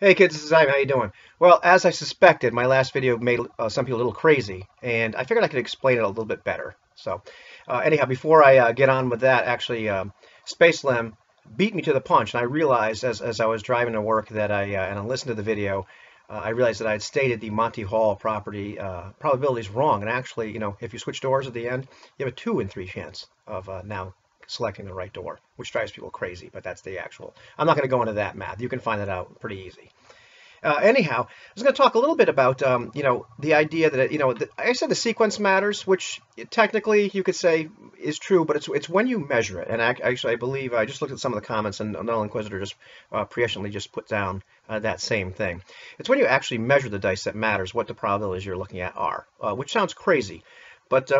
Hey kids, this is Ivan. How you doing? Well, as I suspected, my last video made some people a little crazy, and I figured I could explain it a little bit better. So, anyhow, before I get on with that, actually, Space Lim beat me to the punch, and I realized as I was driving to work that and I listened to the video, I realized that I had stated the Monty Hall property probabilities wrong, and actually, if you switch doors at the end, you have a 2 in 3 chance of now selecting the right door, which drives people crazy, but that's the actual. I'm not going to go into that math. You can find that out pretty easy. Anyhow, I was going to talk a little bit about, the idea that, I said the sequence matters, which technically you could say is true, but it's when you measure it. And actually, I believe I just looked at some of the comments, and Null Inquisitor just presciently just put down that same thing. It's when you actually measure the dice that matters what the probabilities you're looking at are, which sounds crazy. But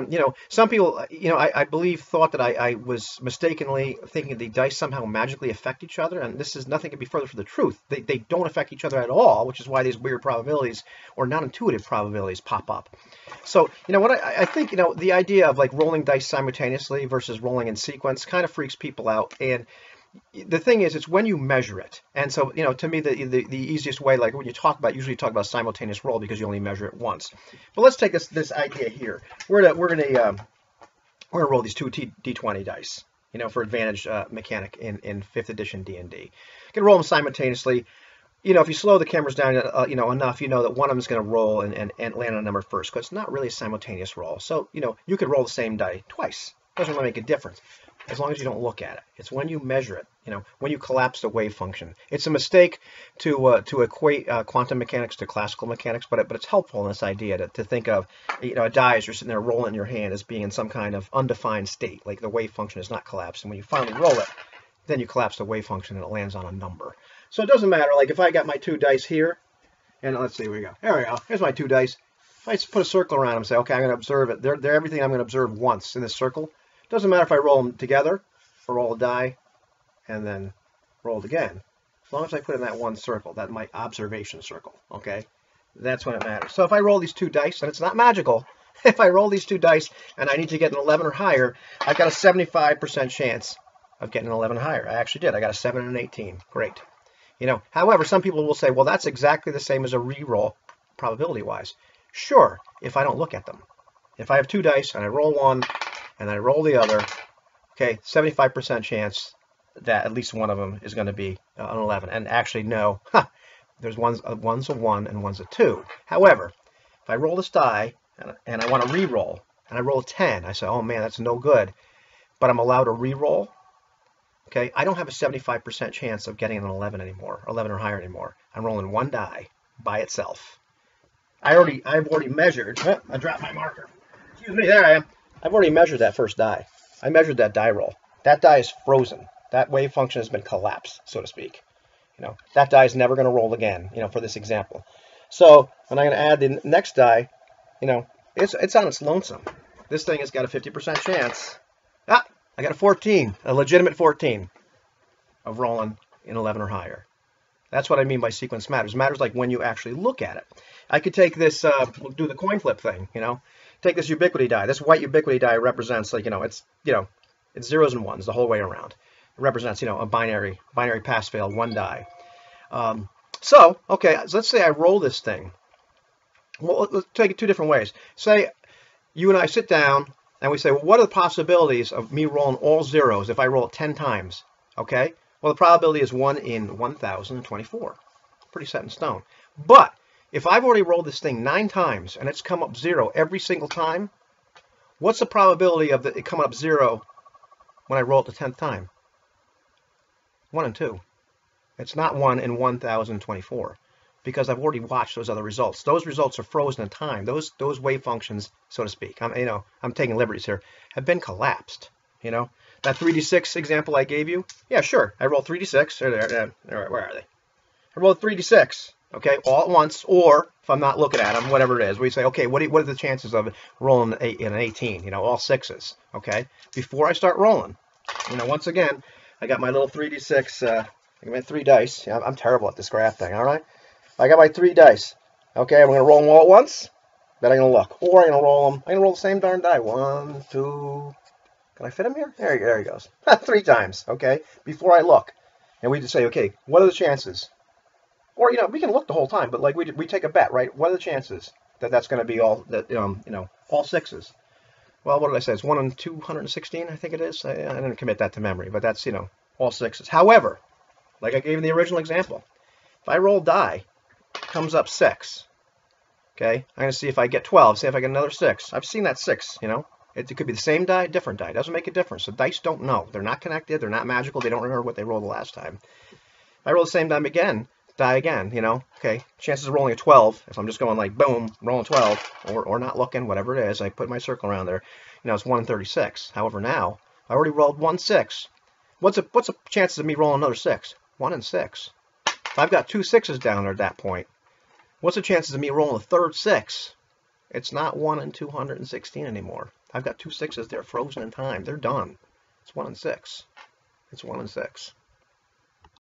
some people, I believe thought that I was mistakenly thinking the dice somehow magically affect each other, and this is nothing could be further from the truth. They don't affect each other at all, which is why these weird probabilities or non-intuitive probabilities pop up. So, what I think, the idea of like rolling dice simultaneously versus rolling in sequence kind of freaks people out. And the thing is, it's when you measure it. And so, to me, the easiest way, like when you talk about, usually you talk about simultaneous roll because you only measure it once. But let's take this idea here. We're gonna roll these two d20 dice, for advantage mechanic in 5th edition D&D. You can roll them simultaneously. If you slow the cameras down, enough, that one of them is going to roll and land on a number first, because it's not really a simultaneous roll. So, you could roll the same die twice. Doesn't really make a difference as long as you don't look at it. It's when you measure it, when you collapse the wave function. It's a mistake to equate quantum mechanics to classical mechanics, but it's helpful in this idea to think of, a die as you're sitting there rolling in your hand as being in some kind of undefined state, like the wave function is not collapsed. And when you finally roll it, then you collapse the wave function and it lands on a number. So it doesn't matter, like if I got my 2 dice here, and let's see, where we go. There we go. Here's my 2 dice. If I just put a circle around them and say, okay, I'm going to observe it. They're everything I'm going to observe once in this circle. Doesn't matter if I roll them together or roll a die and then roll it again. As long as I put in that one circle, that my observation circle, okay? That's when it matters. So if I roll these 2 dice, and it's not magical, if I roll these 2 dice and I need to get an 11 or higher, I've got a 75% chance of getting an 11 higher. I actually did. I got a 7 and an 18. Great. However, some people will say, well, that's exactly the same as a re-roll probability-wise. Sure, if I don't look at them. If I have 2 dice and I roll one and I roll the other, okay, 75% chance that at least one of them is going to be an 11. And actually, no, there's one's a 1 and one's a 2. However, if I roll this die and I want to re-roll and I roll a 10, I say, oh man, that's no good. But I'm allowed to re-roll. Okay, I don't have a 75% chance of getting an 11 anymore, 11 or higher anymore. I'm rolling 1 die by itself. I've already measured. Oh, I dropped my marker. Excuse me, there I am. I've already measured that first die. I measured that die roll. That die is frozen. That wave function has been collapsed, so to speak. That die is never going to roll again, for this example. So when I'm going to add the next die, it's on its lonesome. This thing has got a 50% chance. I got a 14, a legitimate 14 of rolling in 11 or higher. That's what I mean by sequence matters. Matters like when you actually look at it. I could take this, we'll do the coin flip thing, Take this ubiquity die. This white ubiquity die represents, like, it's zeros and ones the whole way around. It represents, a binary pass-fail, 1 die. So let's say I roll this thing. Well, let's take it 2 different ways. Say you and I sit down and we say, well, what are the possibilities of me rolling all zeros if I roll it 10 times? Okay? Well, the probability is 1 in 1,024. Pretty set in stone. But if I've already rolled this thing 9 times and it's come up 0 every single time, what's the probability of it coming up 0 when I roll it the 10th time? 1 in 2. It's not 1 in 1,024 because I've already watched those other results. Those results are frozen in time. Those wave functions, so to speak, I'm taking liberties here, have been collapsed. That 3d6 example I gave you, yeah, sure. I rolled 3d6. Where are they? I rolled 3d6. Okay, all at once, or if I'm not looking at them, whatever it is, we say, okay, what are the chances of rolling an 18? All 6s. Okay, before I start rolling, once again, I got my little 3d6. I got my 3 dice. I'm terrible at this graph thing. All right, I got my 3 dice. Okay, I'm gonna roll them all at once. Then I'm gonna look, or I'm gonna roll them. I'm gonna roll the same darn die. 1, 2. Can I fit him here? There he goes. 3 times. Okay, before I look, and we just say, okay, what are the chances Or, we can look the whole time, but like we take a bet, right? What are the chances that that's going to be all that, all sixes? Well, what did I say? It's 1 in 216, I think it is. I didn't commit that to memory, but that's, all sixes. However, like I gave in the original example, if I roll die, comes up 6. Okay, I'm going to see if I get 12, see if I get another 6. I've seen that 6, It could be the same die, different die. It doesn't make a difference. The dice don't know. They're not connected. They're not magical. They don't remember what they rolled the last time. If I roll the same die again, okay, chances of rolling a 12, if I'm just going like boom, rolling 12, or not looking, whatever it is, I put my circle around there, it's 1 in 36. However, now, I already rolled 1 6. What's the chances of me rolling another 6? 1 in 6. If I've got 2 6s down there at that point, what's the chances of me rolling a third 6? It's not 1 in 216 anymore. I've got 2 6s there frozen in time. They're done. It's 1 in 6. It's 1 in 6.